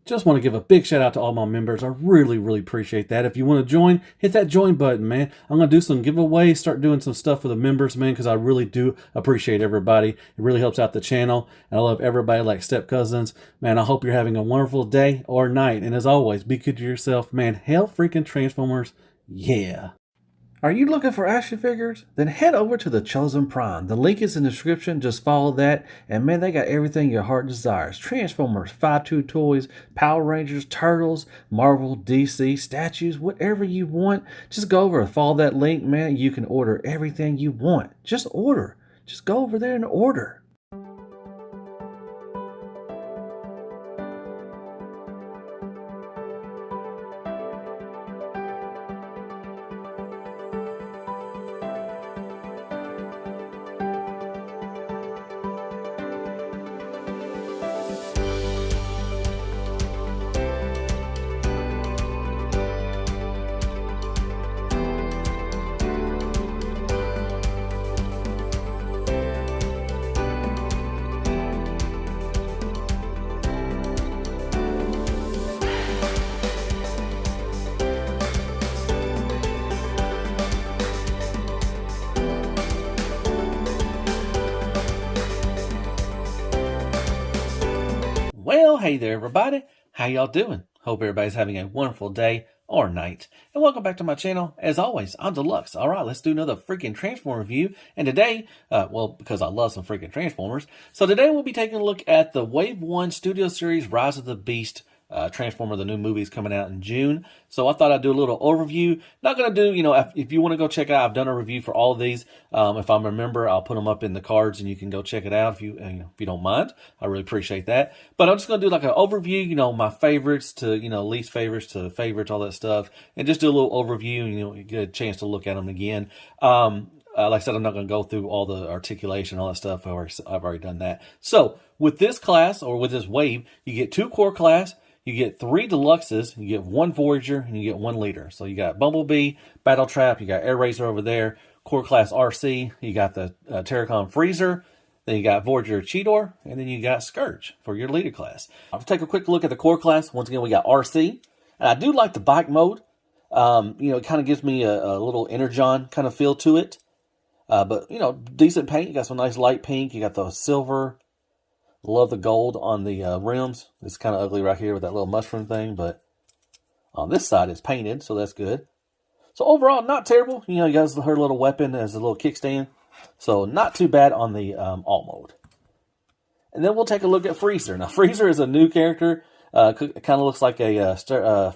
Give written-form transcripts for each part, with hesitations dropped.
Just want to give a big shout out to all my members. I really appreciate that. If you want to join, hit that join button, man. I'm going to do some giveaways, start doing some stuff for the members, man, because I really do appreciate everybody. It really helps out the channel, and I love everybody like step cousins. Man, I hope you're having a wonderful day or night, and as always, be good to yourself, man. Hell freaking Transformers, yeah. Are you looking for action figures? Then head over to the Chosen Prime. The link is in the description. Just follow that. And man, they got everything your heart desires. Transformers, 5-2 toys, Power Rangers, Turtles, Marvel, DC, statues, whatever you want. Just go over and follow that link, man. You can order everything you want. Just order. Just go over there and order. Well, hey there, everybody. How y'all doing? Hope everybody's having a wonderful day or night. And welcome back to my channel. As always, I'm Deluxe. All right, let's do another freaking Transformer review. And today, well, because I love some freaking Transformers. So today we'll be taking a look at the Wave 1 Studio Series Rise of the Beast Transformer. The new movie is coming out in June. So I thought I'd do a little overview. Not going to do, you know, if you want to go check out, I've done a review for all of these. If I remember, I'll put them up in the cards and you can go check it out if you don't mind. I really appreciate that. But I'm just going to do like an overview, you know, my favorites to, you know, least favorites to favorites, all that stuff. And just do a little overview, you know, you get a chance to look at them again. Like I said, I'm not going to go through all the articulation, all that stuff. I've already done that. So with this class, or with this wave, you get 2 core class. You get 3 deluxes, you get 1 Voyager, and you get 1 leader. So you got Bumblebee, Battle Trap, you got Air Razor over there, Core Class RC, you got the Terracon Freezer, then you got Voyager Cheetor, and then you got Scourge for your leader class. I'll take a quick look at the core class. Once again, we got RC. And I do like the bike mode. You know, it kind of gives me a little Energon kind of feel to it. But, you know, decent paint. You got some nice light pink. You got the silver. Love the gold on the rims. It's kind of ugly right here with that little mushroom thing, but on this side it's painted, so that's good. So overall, not terrible. You know, you got her little weapon as a little kickstand, so not too bad on the alt mode. And then we'll take a look at Freezer. Now, Freezer is a new character. It kind of looks like a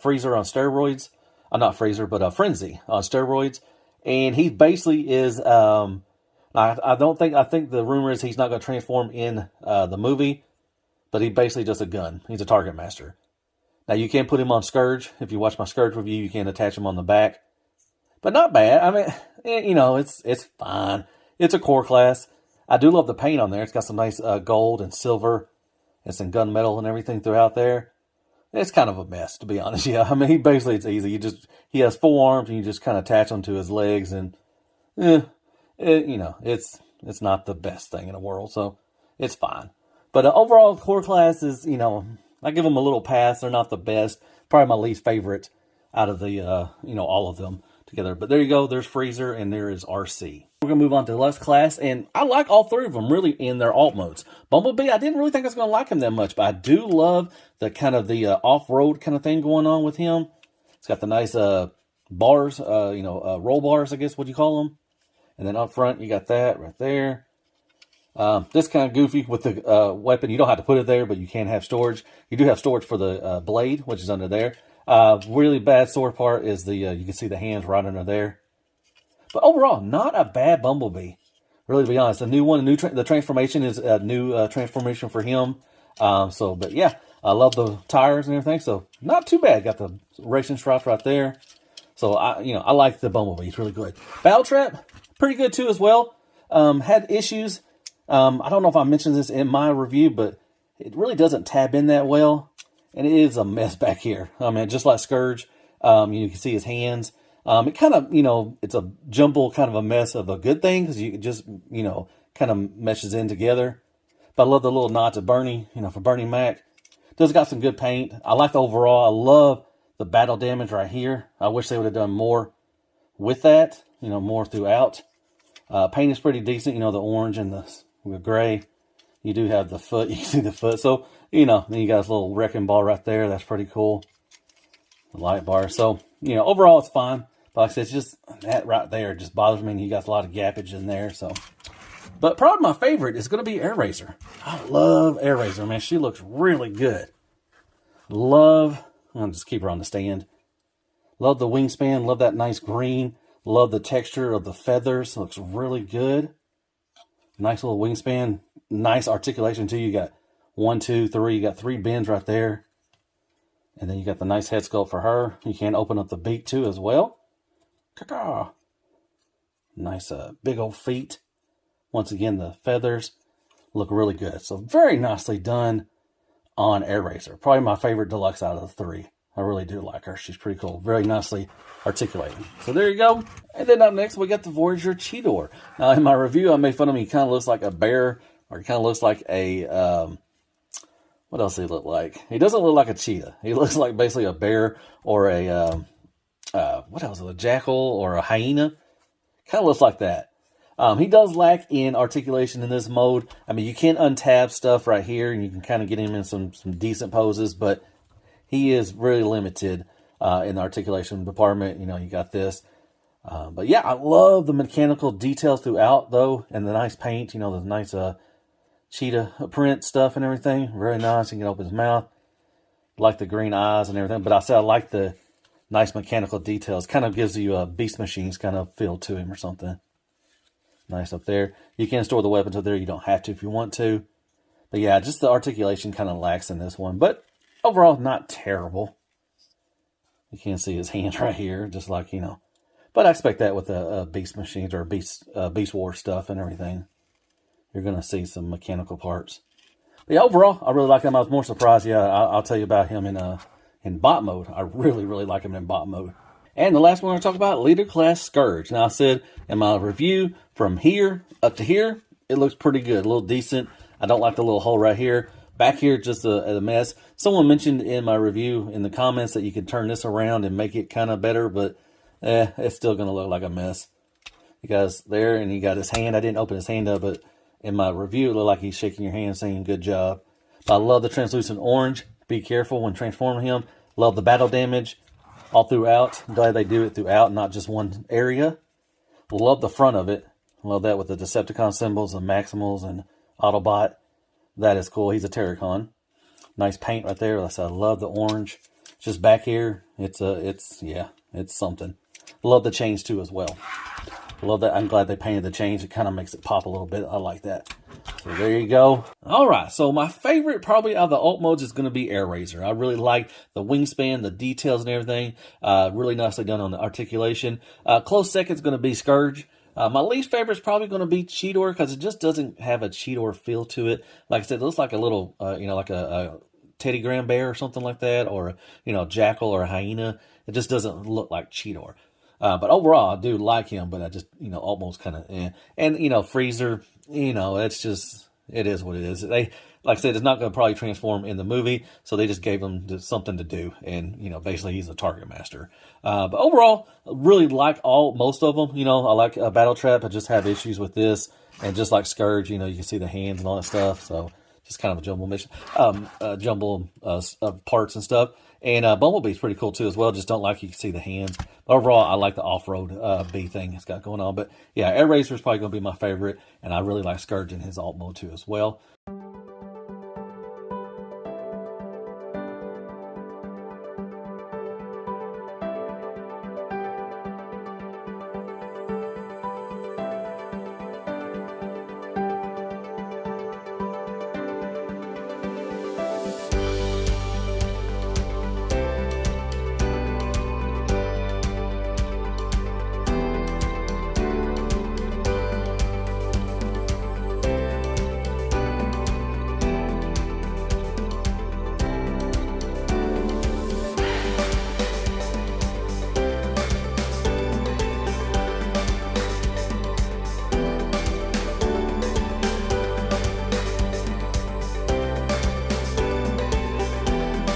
Freezer on steroids. Not Freezer, but a Frenzy on steroids. And he basically is... I think the rumor is he's not going to transform in the movie, but he's basically just a gun. He's a target master. Now, you can put him on Scourge. If you watch my Scourge review, you can attach him on the back. But not bad. I mean, you know, it's fine. It's a core class. I do love the paint on there. It's got some nice gold and silver and some gunmetal and everything throughout there. It's kind of a mess, to be honest. Yeah, I mean, basically it's easy. He has 4 arms, and you just kind of attach them to his legs, and you know, it's not the best thing in the world, so it's fine. But overall, core class is, you know, I give them a little pass. They're not the best. Probably my least favorite out of the, you know, all of them together. But there you go. There's Freezer, and there is RC. We're going to move on to Deluxe class, and I like all 3 of them, really, in their alt modes. Bumblebee, I didn't really think I was going to like him that much, but I do love the kind of the off-road kind of thing going on with him. It's got the nice bars, you know, roll bars, I guess, what you call them. And then up front, you got that right there. This kind of goofy with the weapon. You don't have to put it there, but you can have storage. You do have storage for the blade, which is under there. Really bad sword part is the, you can see the hands right under there. But overall, not a bad Bumblebee. Really, to be honest, a new one, the transformation is a new transformation for him. But yeah, I love the tires and everything. So not too bad. Got the racing stripes right there. So I like the Bumblebee. It's really good. Battle Trap, pretty good too as well. Had issues. I don't know if I mentioned this in my review, but it really doesn't tab in that well. And it is a mess back here. I mean, just like Scourge, you can see his hands. It kind of, it's a jumble kind of a mess of a good thing, because you just, kind of meshes in together. But I love the little nod to Bernie, for Bernie Mac. Does got some good paint. I like the overall. I love the battle damage right here. I wish they would have done more with that, you know, more throughout. Paint is pretty decent, you know, the orange and the gray. You do have the foot, you can see the foot. So, you know, then you got this little wrecking ball right there. That's pretty cool. The light bar. So, you know, overall it's fine. But like I said, it's just that right there just bothers me. And you got a lot of gappage in there. So, but probably my favorite is going to be Airazor. I love Airazor, man. She looks really good. I'll just keep her on the stand. Love the wingspan. Love that nice green. Love the texture of the feathers. It looks really good. Nice little wingspan. Nice articulation too. You got 1, 2, 3. You got 3 bends right there. And then you got the nice head sculpt for her. You can open up the beak too as well. Caw-caw. Nice big old feet. Once again, the feathers look really good. So very nicely done on Airazor. Probably my favorite deluxe out of the 3. I really do like her. She's pretty cool. Very nicely articulated. So there you go. And then up next, we got the Voyager Cheetor. Now, in my review, I made fun of him. He kind of looks like a bear, or he kind of looks like a, what else does he look like? He doesn't look like a cheetah. He looks like basically a bear or a, what else? A jackal or a hyena. Kind of looks like that. He does lack in articulation in this mode. I mean, you can untab stuff right here, and you can kind of get him in some decent poses, but he is really limited in the articulation department. You know, you got this. But yeah, I love the mechanical details throughout, though, and the nice paint. You know, the nice cheetah print stuff and everything. Very nice. You can open his mouth. Like the green eyes and everything. But I said I like the nice mechanical details. Kind of gives you a Beast Machines kind of feel to him or something. Nice up there. You can store the weapons up there. You don't have to if you want to. But yeah, just the articulation kind of lacks in this one. But overall, not terrible. You can see his hands right here, just like, you know. But I expect that with the Beast Machines or Beast War stuff and everything. You're going to see some mechanical parts. But yeah, overall, I really like him. I was more surprised. Yeah, I'll tell you about him in bot mode. I really, really like him in bot mode. And the last one I talk about, Leader Class Scourge. Now, I said in my review, from here up to here, it looks pretty good. A little decent. I don't like the little hole right here. Back here, just a mess. Someone mentioned in my review in the comments that you could turn this around and make it kind of better, but it's still going to look like a mess. Because there, and he got his hand. I didn't open his hand up, but in my review, it looked like he's shaking your hand saying, good job. But I love the translucent orange. Be careful when transforming him. Love the battle damage all throughout. I'm glad they do it throughout, not just one area. Love the front of it. Love that with the Decepticon symbols and Maximals and Autobot. That is cool. He's a Terracon. Nice paint right there. I love the orange. Just back here, it's something. Love the chains too as well. Love that. I'm glad they painted the chains. It kind of makes it pop a little bit. I like that. So there you go. All right. So my favorite probably out of the alt modes is going to be Airazor. I really like the wingspan, the details and everything. Really nicely done on the articulation. Close second is going to be Scourge. My least favorite is probably going to be Cheetor because it just doesn't have a Cheetor feel to it. Like I said, it looks like a little, like a Teddy Graham bear or something like that, or jackal or a hyena. It just doesn't look like Cheetor. But overall, I do like him, but I just, almost kind of, And, Freezer, it's just, it is what it is. They, like I said, it's not going to probably transform in the movie, so they just gave him something to do, and, basically he's a target master. But overall, really like most of them. I like Battle Trap. I just have issues with this, and just like Scourge, you can see the hands and all that stuff, so just kind of a jumble mission, jumble of parts and stuff. And Bumblebee's pretty cool too as well. Just don't like you can see the hands. But overall, I like the off-road bee thing it's got going on. But yeah, Airazor is probably going to be my favorite. And I really like Scourge in his alt mode too as well.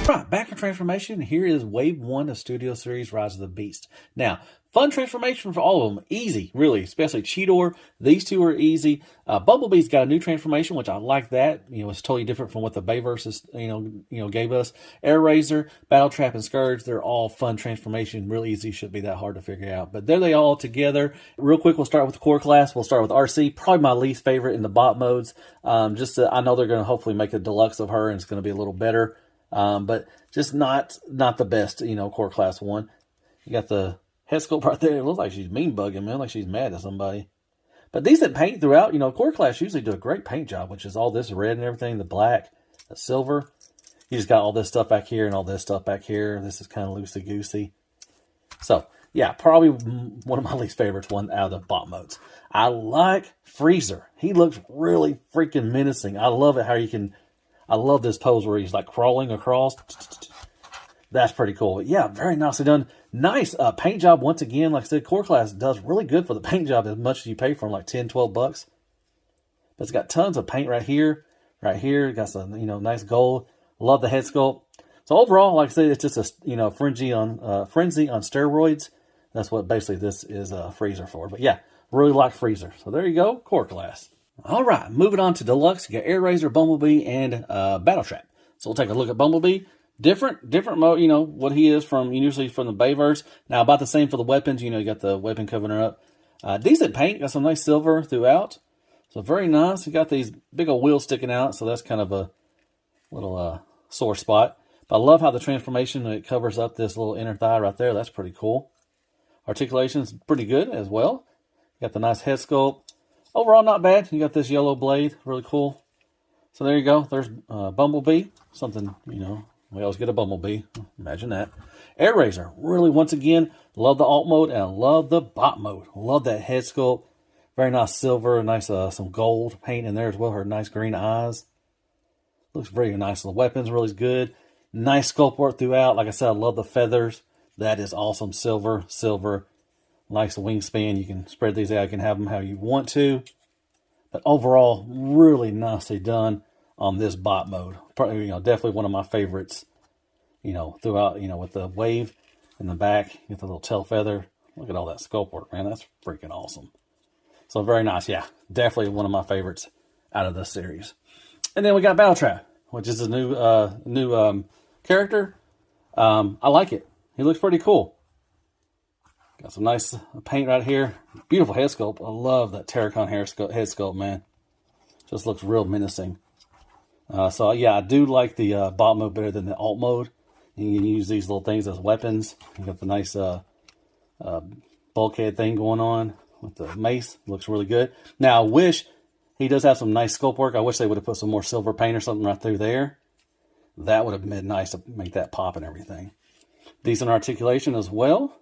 Right, back in transformation, here is Wave 1 of Studio Series Rise of the Beast. Now, fun transformation for all of them. Easy, really, especially Cheetor. These two are easy. Bumblebee's got a new transformation, which I like that. You know, it's totally different from what the Bayverse, gave us. Airazor, Battle Trap, and Scourge, they're all fun transformation. Real easy, shouldn't be that hard to figure out. But there they all together. Real quick, we'll start with the core class. We'll start with RC, probably my least favorite in the bot modes. I know they're going to hopefully make a deluxe of her, and it's going to be a little better. But just not the best, core class one. You got the head sculpt right there. It looks like she's mean bugging, man, like she's mad at somebody. But decent paint throughout. Core class usually do a great paint job, which is all this red and everything, the black, the silver. You just got all this stuff back here and all this stuff back here. This is kind of loosey-goosey. So, yeah, probably one of my least favorites, one out of the bot modes. I like Freezer. He looks really freaking menacing. I love it how you can... I love this pose where he's like crawling across. That's pretty cool. But yeah, very nicely done. Nice paint job once again. Like I said, core class does really good for the paint job as much as you pay for them, like 10, 12 bucks. But it's got tons of paint right here. Right here, got some, nice gold. Love the head sculpt. So overall, like I said, it's just a, frenzy on steroids. That's what basically this is Freezer for. But yeah, really like Freezer. So there you go, core class. All right, moving on to Deluxe. You got Airazor, Bumblebee, and Battle Trap. So we'll take a look at Bumblebee. Different mode, what he is from, usually from the Bayverse. Now, about the same for the weapons. You got the weapon covering up. Decent paint. Got some nice silver throughout. So very nice. You got these big old wheels sticking out. So that's kind of a little sore spot. But I love how the transformation, it covers up this little inner thigh right there. That's pretty cool. Articulation is pretty good as well. You got the nice head sculpt. Overall, not bad. You got this yellow blade. Really cool. So there you go. There's Bumblebee. Something, we always get a Bumblebee. Imagine that. Airazor. Really, once again, love the alt mode and I love the bot mode. Love that head sculpt. Very nice silver. Nice some gold paint in there as well. Her nice green eyes. Looks very nice. The weapons really good. Nice sculpt work throughout. Like I said, I love the feathers. That is awesome. Silver. Nice wingspan. You can spread these out. You can have them how you want to. But overall, really nicely done on this bot mode. Probably, definitely one of my favorites, throughout, with the wave in the back. You get the little tail feather. Look at all that sculpt work, man. That's freaking awesome. So very nice. Yeah, definitely one of my favorites out of this series. And then we got Battle Trap, which is a new character. I like it. He looks pretty cool. Got some nice paint right here. Beautiful head sculpt. I love that Terracon head sculpt, man. Just looks real menacing. So, yeah, I do like the bot mode better than the alt mode. You can use these little things as weapons. You got the nice bulkhead thing going on with the mace. Looks really good. Now, I wish he does have some nice sculpt work. I wish they would have put some more silver paint or something right through there. That would have been nice to make that pop and everything. Decent articulation as well.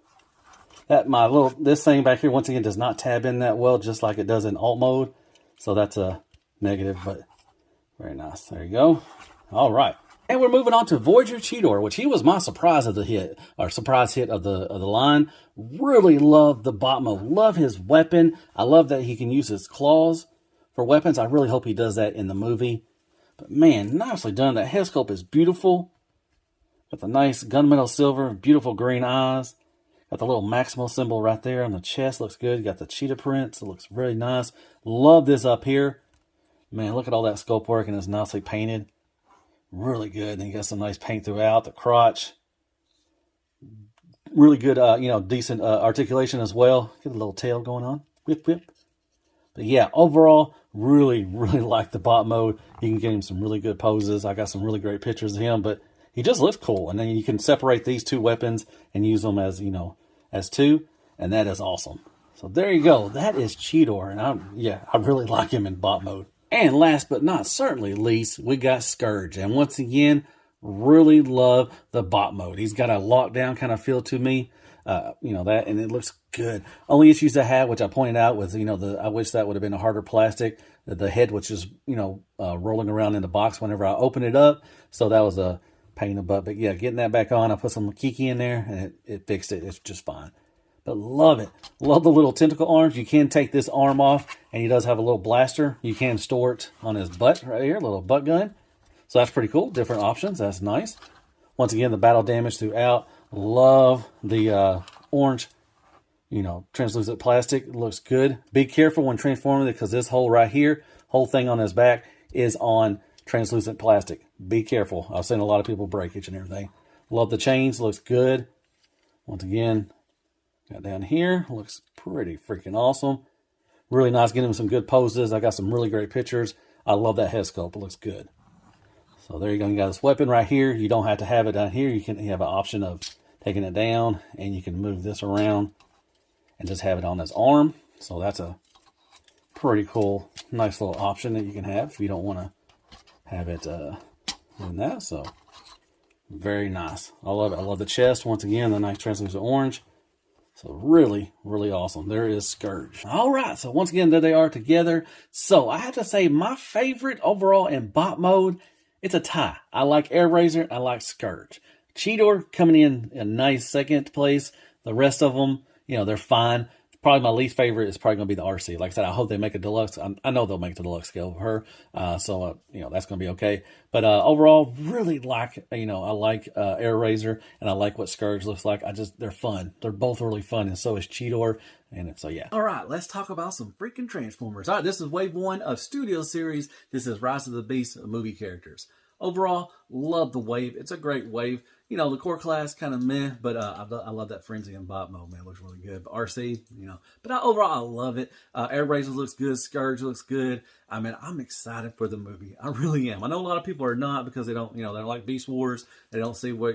This thing back here, once again, does not tab in that well, just like it does in alt mode. So that's a negative, but very nice. There you go. All right. And we're moving on to Voyager Cheetor, which he was my surprise of the hit, or surprise hit of the line. Really love the bot mode. Love his weapon. I love that he can use his claws for weapons. I really hope he does that in the movie. But man, nicely done. That head sculpt is beautiful. Got the nice gunmetal silver, beautiful green eyes. Got the little Maximal symbol right there on the chest. Looks good. Got the cheetah prints. It looks really nice. Love this up here. Man, look at all that sculpt work and it's nicely painted. Really good. And you got some nice paint throughout. The crotch. Really good, decent articulation as well. Get a little tail going on. Whip, whip. But yeah, overall, really like the bot mode. You can get him some really good poses. I got some really great pictures of him, but he just looks cool. And then you can separate these two weapons and use them as, as two. And that is awesome. So there you go. That is Cheetor. And I really like him in bot mode. And last but not certainly least, we got Scourge. And once again, really love the bot mode. He's got a lockdown kind of feel to me. That, and it looks good. Only issues I had, which I pointed out, was, I wish that would have been a harder plastic. The head was just, rolling around in the box whenever I open it up. So that was a pain in the butt. But yeah, getting that back on, I put some Kiki in there and it fixed it. It's just fine. But love it. Love the little tentacle arms. You can take this arm off, and he does have a little blaster. You can store it on his butt right here, a little butt gun. So that's pretty cool. Different options. That's nice. Once again, the battle damage throughout. Love the orange, translucent plastic. It looks good. Be careful when transforming it because this hole right here, whole thing on his back, is on translucent plastic. Be careful. I've seen a lot of people break it and everything. Love the chains. Looks good. Once again, got down here. Looks pretty freaking awesome. Really nice. Getting him some good poses. I got some really great pictures. I love that head sculpt. It looks good. So there you go. You got this weapon right here. You don't have to have it down here. You have an option of taking it down, and you can move this around and just have it on his arm. So that's a pretty cool, nice little option that you can have if you don't want to have it doing that. So very nice. I love it. I love the chest. Once again, the nice translucent orange. So really, really awesome. There is Scourge. All right. So once again, there they are together. So I have to say my favorite overall in bot mode, it's a tie. I like Airazor. I like Scourge. Cheetor coming in a nice second place. The rest of them, they're fine. Probably my least favorite is probably going to be the RC. Like I said, I hope they make a deluxe. I know they'll make the deluxe scale of her. So that's going to be okay. But overall, really like, I like Airazor, and I like what Scourge looks like. They're fun. They're both really fun, and so is Cheetor. And so, yeah. All right, let's talk about some freaking Transformers. All right, this is Wave 1 of Studio Series. This is Rise of the Beast movie characters. Overall, love the wave. It's a great wave. The core class kind of meh, but I love that Frenzy and Bot mode, man. It looks really good. But RC, but overall, I love it. Airazor looks good. Scourge looks good. I mean, I'm excited for the movie. I really am. I know a lot of people are not because they don't, they don't like Beast Wars. They don't see what,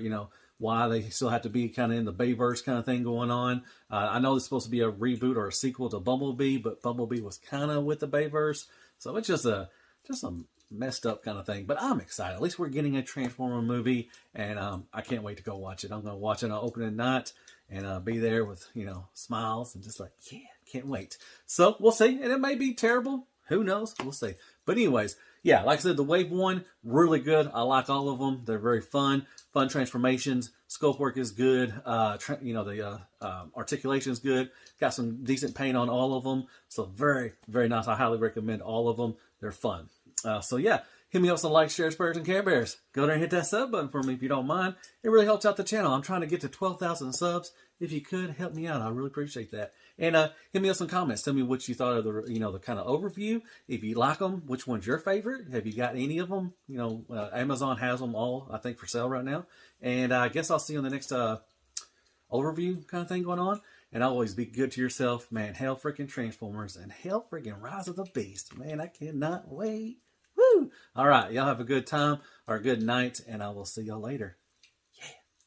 why they still have to be kind of in the Bayverse kind of thing going on. I know it's supposed to be a reboot or a sequel to Bumblebee, but Bumblebee was kind of with the Bayverse. So it's just a messed up kind of thing, but I'm excited. At least we're getting a Transformer movie, and I can't wait to go watch it. I'm going to watch it on opening night and be there with, smiles and just like, yeah, can't wait. So we'll see, and it may be terrible. Who knows? We'll see. But anyways, yeah, like I said, the Wave 1, really good. I like all of them. They're very fun transformations. Scope work is good. The articulation is good. Got some decent paint on all of them. So very, very nice. I highly recommend all of them. They're fun. So yeah, hit me up some likes, shares, prayers, and Care Bears. Go there and hit that sub button for me if you don't mind. It really helps out the channel. I'm trying to get to 12,000 subs. If you could, help me out. I really appreciate that. And hit me up some comments. Tell me what you thought of the, the kind of overview. If you like them, which one's your favorite? Have you got any of them? Amazon has them all, I think, for sale right now. And I guess I'll see you on the next overview kind of thing going on. And always be good to yourself, man. Hell freaking Transformers and hell freaking Rise of the Beast. Man, I cannot wait. Woo! All right, y'all have a good time or a good night, and I will see y'all later.